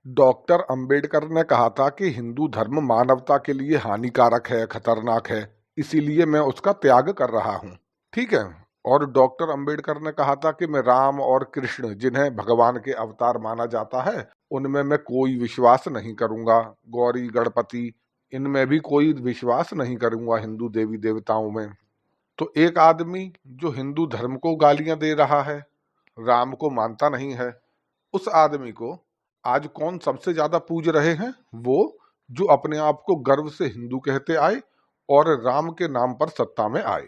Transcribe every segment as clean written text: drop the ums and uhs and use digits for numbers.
Doctor Ambedkar ने कहा था कि हिंदू धर्म मानवता के लिए हानिकारक है, खतरनाक है, इसीलिए मैं उसका त्याग कर रहा हूँ। ठीक है। और डॉक्टर अंबेडकर ने कहा था कि मैं राम और कृष्ण, जिन्हें भगवान के अवतार माना जाता है, उनमें मैं कोई विश्वास नहीं करूंगा। गौरी गणपति, इनमें भी कोई विश्वास नहीं करूंगा, हिंदू देवी देवताओं में। तो एक आदमी जो हिंदू धर्म को गालियां दे रहा है, राम को मानता नहीं है, उस आदमी को आज कौन सबसे ज्यादा पूज रहे हैं? वो जो अपने आप को गर्व से हिंदू कहते आए और राम के नाम पर सत्ता में आए।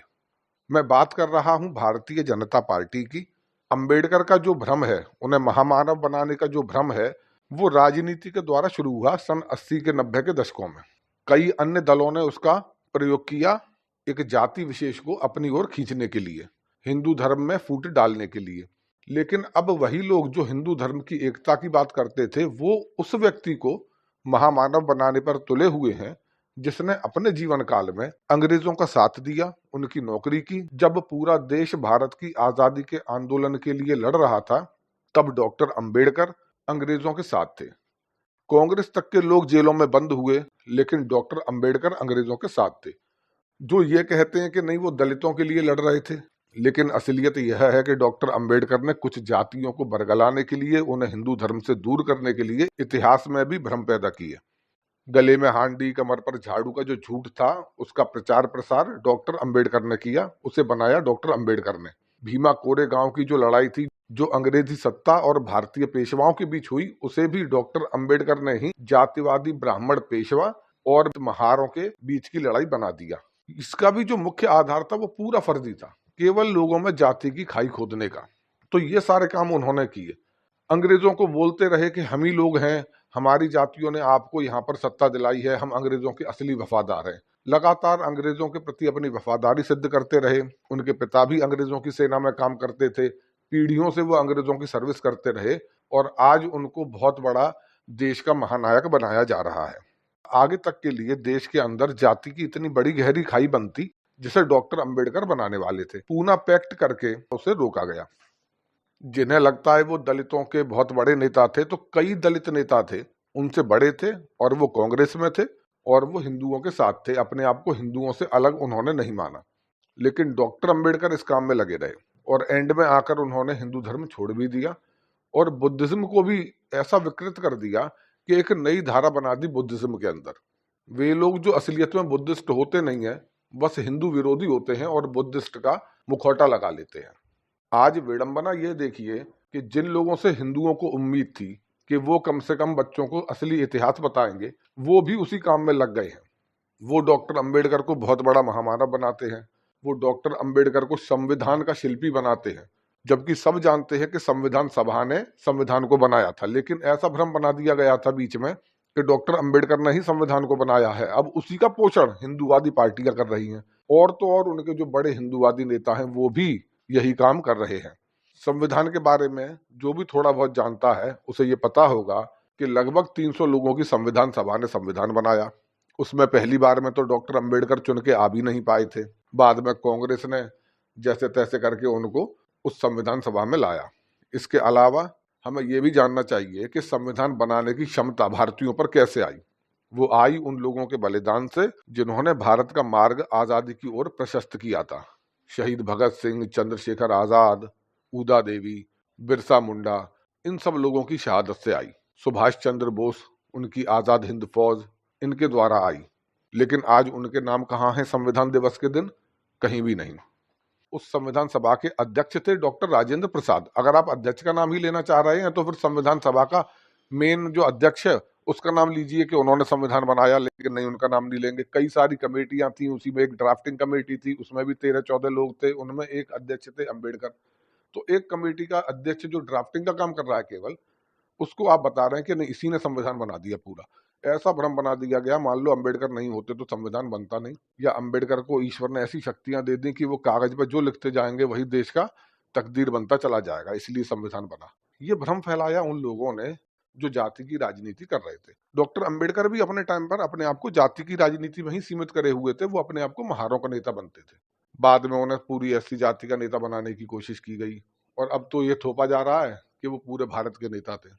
मैं बात कर रहा हूं भारतीय जनता पार्टी की। अंबेडकर का जो भ्रम है, उन्हें महामानव बनाने का जो भ्रम है, वो राजनीति के द्वारा शुरू हुआ सन 80 के 90 के दशकों में। कई अन्य दलों ने उसका प्रयोग किया, एक जाति विशेष को अपनी ओर खींचने के लिए, हिंदू धर्म में फूट डालने के लिए। लेकिन अब वही लोग जो हिंदू धर्म की एकता की बात करते थे, वो उस व्यक्ति को महामानव बनाने पर तुले हुए हैं जिसने अपने जीवन काल में अंग्रेजों का साथ दिया, उनकी नौकरी की। जब पूरा देश भारत की आजादी के आंदोलन के लिए लड़ रहा था, तब डॉक्टर अंबेडकर अंग्रेजों के साथ थे। कांग्रेस तक के लोग जेलों में बंद हुए, लेकिन डॉक्टर अंबेडकर अंग्रेजों के साथ थे। जो ये कहते हैं कि नहीं, वो दलितों के लिए लड़ रहे थे, लेकिन असलियत यह है कि डॉक्टर अंबेडकर ने कुछ जातियों को बरगलाने के लिए, उन्हें हिंदू धर्म से दूर करने के लिए इतिहास में भी भ्रम पैदा किए। गले में हांडी, कमर पर झाड़ू का जो झूठ था, उसका प्रचार प्रसार डॉक्टर अंबेडकर ने किया, उसे बनाया डॉक्टर अंबेडकर ने। भीमा कोरे गांव की जो लड़ाई थी, जो अंग्रेजी सत्ता और भारतीय पेशवाओं के बीच हुई, उसे भी डॉक्टर अंबेडकर ने ही जातिवादी ब्राह्मण पेशवा और महारों के बीच की लड़ाई बना दिया। इसका भी जो मुख्य आधार था, वो पूरा फर्जी था, केवल लोगों में जाति की खाई खोदने का। तो ये सारे काम उन्होंने किए। अंग्रेजों को बोलते रहे कि हम ही लोग हैं, हमारी जातियों ने आपको यहाँ पर सत्ता दिलाई है, हम अंग्रेजों के असली वफादार हैं। लगातार अंग्रेजों के प्रति अपनी वफादारी सिद्ध करते रहे। उनके पिता भी अंग्रेजों की सेना में काम करते थे, पीढ़ियों से वो अंग्रेजों की सर्विस करते रहे, और आज उनको बहुत बड़ा देश का महानायक बनाया जा रहा है। आगे तक के लिए देश के अंदर जाति की इतनी बड़ी गहरी खाई बनती, जिसे डॉक्टर अंबेडकर बनाने वाले थे। पूना पैक्ट करके उसे रोका गया। जिन्हें लगता है वो दलितों के बहुत बड़े नेता थे, तो कई दलित नेता थे उनसे बड़े थे, और वो कांग्रेस में थे, और वो हिंदुओं के साथ थे। अपने आप को हिंदुओं से अलग उन्होंने नहीं माना। लेकिन डॉक्टर अंबेडकर इस काम में लगे रहे, और एंड में आकर उन्होंने हिंदू धर्म छोड़ भी दिया, और बुद्धिज्म को भी ऐसा विकृत कर दिया कि एक नई धारा बना दी बुद्धिज्म के अंदर। वे लोग जो असलियत में बुद्धिस्ट होते नहीं है, बस हिंदू विरोधी होते हैं और बुद्धिस्ट का मुखौटा लगा लेते हैं। आज विडंबना ये देखिए कि जिन लोगों से हिंदुओं को उम्मीद थी कि वो कम से कम बच्चों को असली इतिहास बताएंगे, वो भी उसी काम में लग गए हैं। वो डॉक्टर अंबेडकर को बहुत बड़ा महामानव बनाते हैं, वो डॉक्टर अंबेडकर को संविधान का शिल्पी बनाते हैं, जबकि सब जानते हैं कि संविधान सभा ने संविधान को बनाया था। लेकिन ऐसा भ्रम बना दिया गया था बीच में कि डॉक्टर अंबेडकर ने ही संविधान को बनाया है। अब उसी का पोषण हिंदूवादी पार्टियां कर रही हैं, और तो और उनके जो बड़े हिंदूवादी नेता हैं, वो भी यही काम कर रहे हैं। संविधान के बारे में जो भी थोड़ा बहुत जानता है, उसे ये पता होगा कि लगभग 300 लोगों की संविधान सभा ने संविधान बनाया। उसमें पहली बार में तो डॉक्टर अंबेडकर चुन के आ भी नहीं पाए थे। बाद में कांग्रेस ने जैसे तैसे करके उनको उस संविधान सभा में लाया। इसके अलावा हमें यह भी जानना चाहिए कि संविधान बनाने की क्षमता भारतीयों पर कैसे आई। वो आई उन लोगों के बलिदान से जिन्होंने भारत का मार्ग आजादी की ओर प्रशस्त किया था। शहीद भगत सिंह, चंद्रशेखर आजाद, ऊदा देवी, बिरसा मुंडा, इन सब लोगों की शहादत से आई। सुभाष चंद्र बोस, उनकी आजाद हिंद फौज, इनके द्वारा आई। लेकिन आज उनके नाम कहाँ हैं संविधान दिवस के दिन? कहीं भी नहीं। उस संविधान सभा के अध्यक्ष थे डॉक्टर राजेंद्र प्रसाद। अगर आप अध्यक्ष का नाम ही लेना चाह रहे हैं, तो फिर संविधान सभा का मेन जो अध्यक्ष है, उसका नाम लीजिए कि उन्होंने संविधान बनाया। लेकिन नहीं, उनका नाम नहीं लेंगे। कई सारी कमेटियां थी, उसी में एक ड्राफ्टिंग कमेटी थी, उसमें भी 13-14 लोग थे, उनमें एक अध्यक्ष थे अंबेडकर। तो एक कमेटी का अध्यक्ष जो ड्राफ्टिंग का काम कर रहा है केवल, उसको आप बता रहे हैं कि नहीं, इसी ने संविधान बना दिया पूरा। ऐसा भ्रम बना दिया गया, मान लो अंबेडकर नहीं होते तो संविधान बनता नहीं, या अंबेडकर को ईश्वर ने ऐसी शक्तियां दे दी कि वो कागज पर जो लिखते जाएंगे वही देश का तकदीर बनता चला जाएगा, इसलिए संविधान बना। ये भ्रम फैलाया उन लोगों ने जो जाति की राजनीति कर रहे थे। डॉक्टर अंबेडकर भी अपने टाइम पर अपने आप को जाति की राजनीति में ही सीमित करे हुए थे। वो अपने आप को महारों का नेता बनते थे। बाद में उन्हें पूरी एससी जाति का नेता बनाने की कोशिश की गई, और अब तो ये थोपा जा रहा है कि वो पूरे भारत के नेता थे।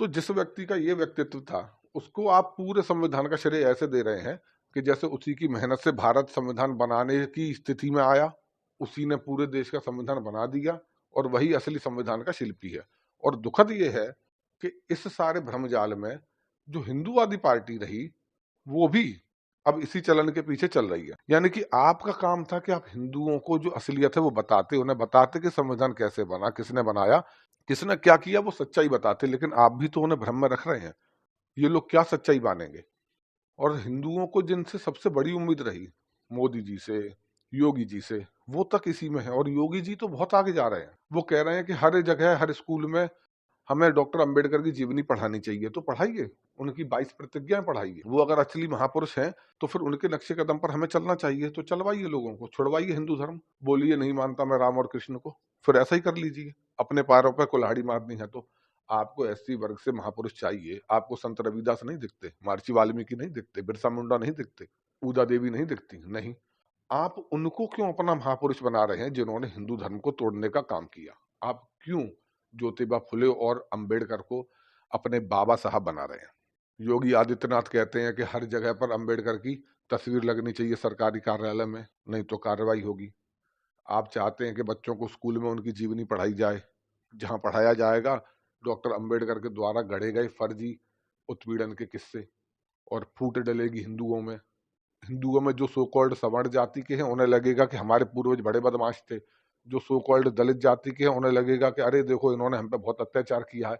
तो जिस व्यक्ति का ये व्यक्तित्व था, उसको आप पूरे संविधान का श्रेय ऐसे दे रहे हैं कि जैसे उसी की मेहनत से भारत संविधान बनाने की स्थिति में आया, उसी ने पूरे देश का संविधान बना दिया और वही असली संविधान का शिल्पी है। और दुखद ये है कि इस सारे भ्रमजाल में जो हिंदूवादी पार्टी रही, वो भी अब इसी चलन के पीछे चल रही है। यानी कि आपका काम था कि आप हिंदुओं को जो असलियत है वो बताते, उन्हें बताते कि संविधान कैसे बना, किसने बनाया, किसने क्या किया, वो सच्चाई बताते। लेकिन आप भी तो उन्हें भ्रम में रख रहे हैं। ये लोग क्या सच्चाई मानेंगे? और हिंदुओं को जिनसे सबसे बड़ी उम्मीद रही, मोदी जी से, योगी जी से, वो तक इसी में है। और योगी जी तो बहुत आगे जा रहे हैं। वो कह रहे हैं कि हर जगह, हर स्कूल में हमें डॉक्टर अंबेडकर की जीवनी पढ़ानी चाहिए। तो पढ़ाइए, उनकी 22 प्रतिज्ञाएं पढ़ाइए। वो अगर असली महापुरुष हैं तो फिर उनके नक्शे कदम पर हमें चलना चाहिए। तो चलवाइए, लोगों को छुड़वाइए हिंदू धर्म। बोलिए नहीं मानता मैं राम और कृष्ण को, फिर ऐसा ही कर लीजिए। अपने पैरों पर कुल्हाड़ी मारनी है तो आपको एससी वर्ग से महापुरुष चाहिए। आपको संत रविदास नहीं दिखते, महर्षि वाल्मीकि नहीं दिखते, बिरसा मुंडा नहीं दिखते, उदा देवी नहीं दिखती, नहीं। आप उनको क्यों अपना महापुरुष बना रहे हैं जिन्होंने हिंदू धर्म को तोड़ने का काम किया? आप क्यों ज्योतिबा फुले और अंबेडकर को अपने बाबा साहब बना रहे हैं? योगी आदित्यनाथ कहते हैं कि हर जगह पर अंबेडकर की तस्वीर लगनी चाहिए सरकारी कार्यालय में, नहीं तो कार्रवाई होगी। आप चाहते हैं कि बच्चों को स्कूल में उनकी जीवनी पढ़ाई जाए, जहां पढ़ाया जाएगा डॉक्टर अंबेडकर के द्वारा गढ़े गए फर्जी उत्पीड़न के किस्से, और फूट डलेगी हिंदुओं में। हिंदुओं में जो सो कॉल्ड सवर्ण जाति के हैं उन्हें लगेगा कि हमारे पूर्वज बड़े बदमाश थे। जो सो कॉल्ड दलित जाति के हैं उन्हें लगेगा कि अरे देखो इन्होंने हम पे बहुत अत्याचार किया है।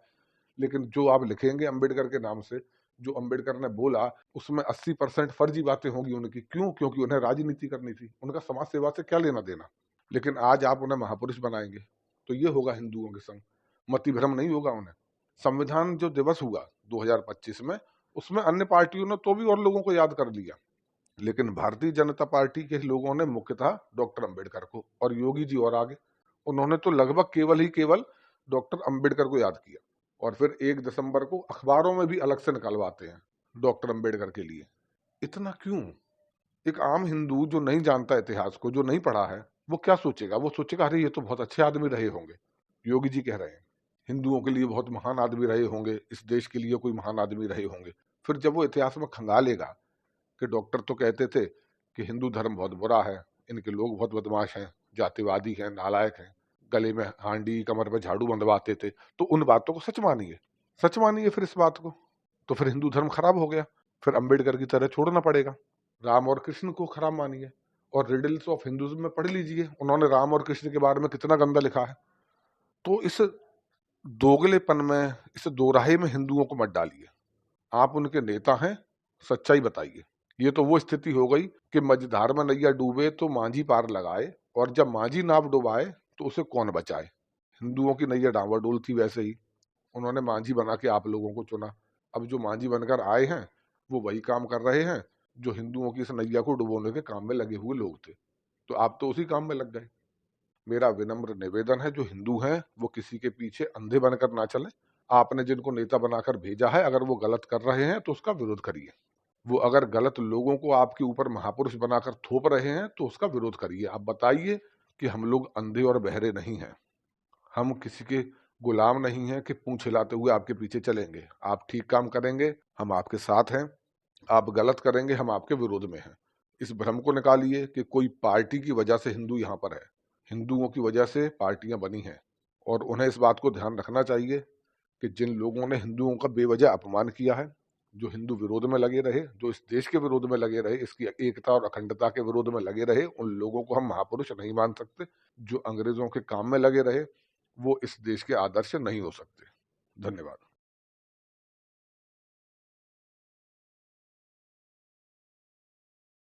लेकिन जो आप लिखेंगे अंबेडकर के नाम से, जो अंबेडकर ने बोला, उसमें 80% फर्जी बातें होंगी उनकी। क्यों? क्योंकि उन्हें राजनीति करनी थी, उनका समाज सेवा से क्या लेना देना। लेकिन आज आप उन्हें महापुरुष बनाएंगे तो ये होगा हिंदुओं के संग, मति भ्रम नहीं होगा उन्हें। संविधान जो दिवस हुआ 2025 में, उसमें अन्य पार्टियों ने तो भी और लोगों को याद कर लिया, लेकिन भारतीय जनता पार्टी के लोगों ने मुख्यतः डॉक्टर अंबेडकर को, और योगी जी और आगे, उन्होंने तो लगभग केवल ही केवल डॉक्टर अंबेडकर को याद किया। और फिर 1 दिसंबर को अखबारों में भी अलग से निकलवाते हैं डॉक्टर अंबेडकर के लिए। इतना क्यों? एक आम हिंदू जो नहीं जानता इतिहास को, जो नहीं पढ़ा है, वो क्या सोचेगा? वो सोचेगा अरे ये तो बहुत अच्छे आदमी रहे होंगे। योगी जी कह रहे हैं हिंदुओं के लिए बहुत महान आदमी रहे होंगे, इस देश के लिए कोई महान आदमी रहे होंगे। फिर जब वो इतिहास में खंगालेगा कि डॉक्टर तो कहते थे कि हिंदू धर्म बहुत बुरा है, इनके लोग बहुत बदमाश हैं, जातिवादी हैं, नालायक हैं, गले में हांडी, कमर में झाड़ू बंधवाते थे, तो उन बातों को सच मानिए, सच मानिए फिर इस बात को। तो फिर हिंदू धर्म खराब हो गया, फिर अंबेडकर की तरह छोड़ना पड़ेगा। राम और कृष्ण को खराब मानिए, और रिडल्स ऑफ हिंदुइज्म में पढ़ लीजिए, उन्होंने राम और कृष्ण के बारे में कितना गंदा लिखा है। तो इस दोगलेपन में, इस दोराहे में हिंदुओं को मत डालिए। आप उनके नेता हैं, सच्चाई बताइए। ये तो वो स्थिति हो गई कि मझधार में नैया डूबे तो मांझी पार लगाए, और जब मांझी नाव डुबाए तो उसे कौन बचाए। हिंदुओं की नैया डांवाडोल थी, वैसे ही उन्होंने मांझी बना के आप लोगों को चुना। अब जो मांझी बनकर आए हैं वो वही काम कर रहे हैं जो हिंदुओं की इस नैया को डुबोने के काम में लगे हुए लोग थे। तो आप तो उसी काम में लग गए। मेरा विनम्र निवेदन है, जो हिंदू हैं वो किसी के पीछे अंधे बनकर ना चले। आपने जिनको नेता बनाकर भेजा है, अगर वो गलत कर रहे हैं तो उसका विरोध करिए। वो अगर गलत लोगों को आपके ऊपर महापुरुष बनाकर थोप रहे हैं तो उसका विरोध करिए। आप बताइए कि हम लोग अंधे और बहरे नहीं हैं, हम किसी के गुलाम नहीं हैं कि पूंछ हिलाते हुए आपके पीछे चलेंगे। आप ठीक काम करेंगे, हम आपके साथ हैं। आप गलत करेंगे, हम आपके विरोध में हैं। इस भ्रम को निकालिए कि कोई पार्टी की वजह से हिंदू यहाँ पर है। हिंदुओं की वजह से पार्टियां बनी हैं, और उन्हें इस बात को ध्यान रखना चाहिए कि जिन लोगों ने हिंदुओं का बेवजह अपमान किया है, जो हिंदू विरोध में लगे रहे, जो इस देश के विरोध में लगे रहे, इसकी एकता और अखंडता के विरोध में लगे रहे, उन लोगों को हम महापुरुष नहीं मान सकते। जो अंग्रेजों के काम में लगे रहे, वो इस देश के आदर्श नहीं हो सकते। धन्यवाद।